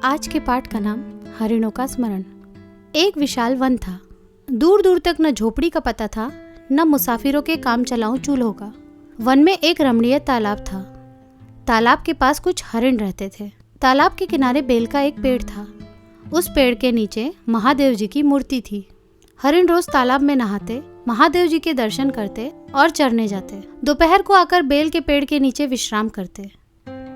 आज के पाठ का नाम हरिणों का स्मरण। एक विशाल वन था। दूर दूर तक न झोपड़ी का पता था, न मुसाफिरों के काम चलाऊं चूल्हों का। वन में एक रमणीय तालाब था। तालाब के पास कुछ हरिण रहते थे। तालाब के किनारे बेल का एक पेड़ था। उस पेड़ के नीचे महादेव जी की मूर्ति थी। हरिण रोज तालाब में नहाते, महादेव जी के दर्शन करते और चरने जाते। दोपहर को आकर बेल के पेड़ के नीचे विश्राम करते।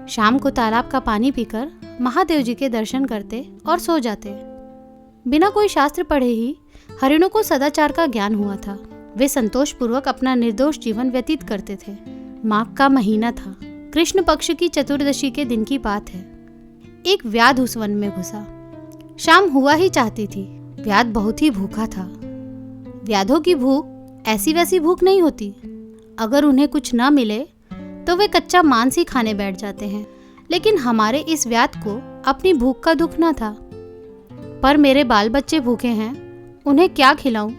शाम को तालाब का पानी पीकर महादेव जी के दर्शन करते और सो जाते। बिना कोई शास्त्र पढ़े ही हरिणों को सदाचार का ज्ञान हुआ था। वे संतोषपूर्वक अपना निर्दोष जीवन व्यतीत करते थे। माघ का महीना था। कृष्ण पक्ष की चतुर्दशी के दिन की बात है। एक व्याध उस वन में घुसा। शाम हुआ ही चाहती थी। व्याध बहुत ही भूखा था। व्याधों की भूख ऐसी वैसी भूख नहीं होती। अगर उन्हें कुछ न मिले तो वे कच्चा मांस ही खाने बैठ जाते हैं। लेकिन हमारे इस व्याध को अपनी भूख का दुख न था। पर मेरे बाल बच्चे भूखे हैं, उन्हें क्या खिलाऊं,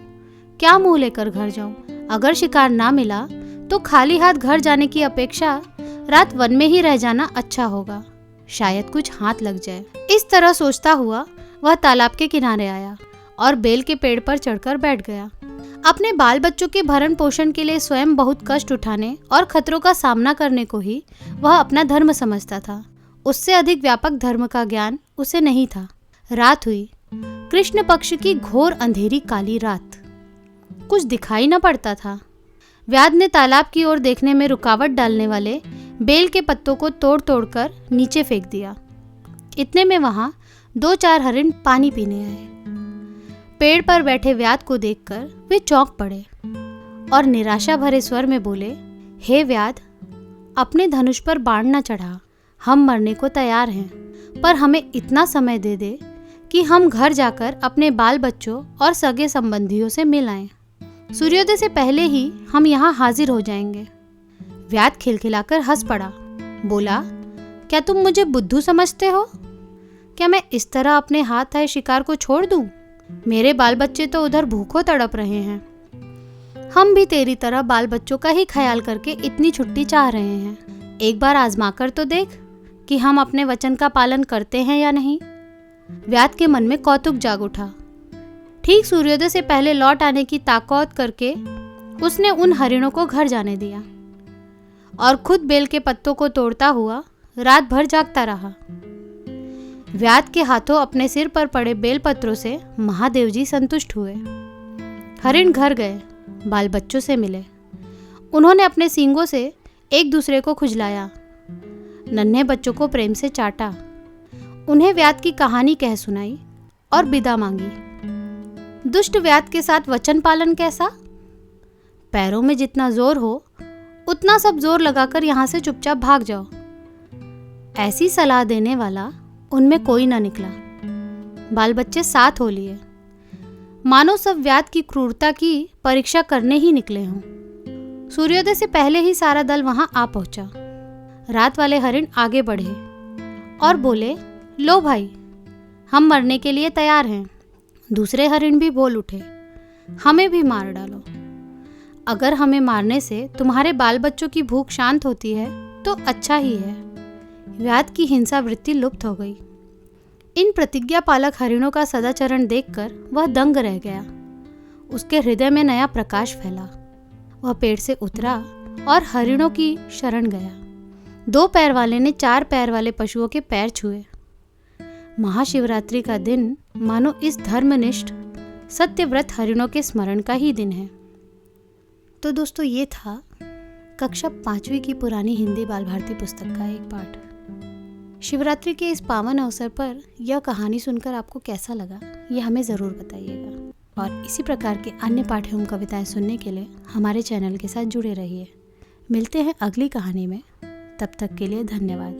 क्या मुंह लेकर घर जाऊं। अगर शिकार ना मिला तो खाली हाथ घर जाने की अपेक्षा रात वन में ही रह जाना अच्छा होगा। शायद कुछ हाथ लग जाए। इस तरह सोचता हुआ वह तालाब के किनारे आया और बेल के पेड़ पर चढ़कर बैठ गया। अपने बाल बच्चों के भरण पोषण के लिए स्वयं बहुत कष्ट उठाने और खतरों का सामना करने को ही वह अपना धर्म समझता था। उससे अधिक व्यापक धर्म का ज्ञान उसे नहीं था। रात हुई। कृष्ण पक्ष की घोर अंधेरी काली रात। कुछ दिखाई न पड़ता था। व्याध ने तालाब की ओर देखने में रुकावट डालने वाले बेल के पत्तों को तोड़ तोड़कर नीचे फेंक दिया। इतने में वहां 2-4 हरिण पानी पीने आए। पेड़ पर बैठे व्याध को देखकर वे चौंक पड़े और निराशा भरे स्वर में बोले, हे व्याध, अपने धनुष पर बाण न चढ़ा। हम मरने को तैयार हैं, पर हमें इतना समय दे दे कि हम घर जाकर अपने बाल बच्चों और सगे संबंधियों से मिल आएं। सूर्योदय से पहले ही हम यहाँ हाजिर हो जाएंगे। व्याध खिलखिलाकर हंस पड़ा। बोला, क्या तुम मुझे बुद्धू समझते हो? क्या मैं इस तरह अपने हाथ आए शिकार को छोड़ दूं? मेरे बाल बच्चे तो उधर भूखों तड़प रहे हैं। हम भी तेरी तरह बाल बच्चों का ही ख्याल करके इतनी छुट्टी चाह रहे हैं। एक बार आजमा कर तो देख कि हम अपने वचन का पालन करते हैं या नहीं। व्याध के मन में कौतुक जाग उठा। ठीक सूर्योदय से पहले लौट आने की ताकत करके उसने उन हरिणों को घर जाने दिया और खुद बेल के पत्तों को तोड़ता हुआ रात भर जागता रहा। व्याध के हाथों अपने सिर पर पड़े बेलपत्रों से महादेव जी संतुष्ट हुए। हरिण घर गए, बाल बच्चों से मिले। उन्होंने अपने सींगों से एक दूसरे को खुजलाया, नन्हे बच्चों को प्रेम से चाटा, उन्हें व्याध की कहानी कह सुनाई और विदा मांगी। दुष्ट व्याध के साथ वचन पालन कैसा? पैरों में जितना जोर हो उतना सब जोर लगाकर यहाँ से चुपचाप भाग जाओ। ऐसी सलाह देने वाला उनमें कोई ना निकला। बाल बच्चे साथ हो लिए, मानो सब व्याध की क्रूरता की परीक्षा करने ही निकले हों। सूर्योदय से पहले ही सारा दल वहां आ पहुंचा। रात वाले हरिण आगे बढ़े और बोले, लो भाई, हम मरने के लिए तैयार हैं। दूसरे हरिण भी बोल उठे, हमें भी मार डालो। अगर हमें मारने से तुम्हारे बाल बच्चों की भूख शांत होती है तो अच्छा ही है। व्याध की हिंसा वृत्ति लुप्त हो गई। इन प्रतिज्ञा पालक हरिणों का सदाचरण देखकर वह दंग रह गया। उसके हृदय में नया प्रकाश फैला। वह पेड़ से उतरा और हरिणों की शरण गया। 2 पैर वाले ने 4 पैर वाले पशुओं के पैर छुए। महाशिवरात्रि का दिन मानो इस धर्मनिष्ठ सत्यव्रत हरिणों के स्मरण का ही दिन है। तो दोस्तों, ये था कक्षा 5वीं की पुरानी हिंदी बाल भारती पुस्तक का एक पाठ। शिवरात्रि के इस पावन अवसर पर यह कहानी सुनकर आपको कैसा लगा, यह हमें ज़रूर बताइएगा। और इसी प्रकार के अन्य पाठ एवं कविताएं सुनने के लिए हमारे चैनल के साथ जुड़े रहिए। मिलते हैं अगली कहानी में। तब तक के लिए धन्यवाद।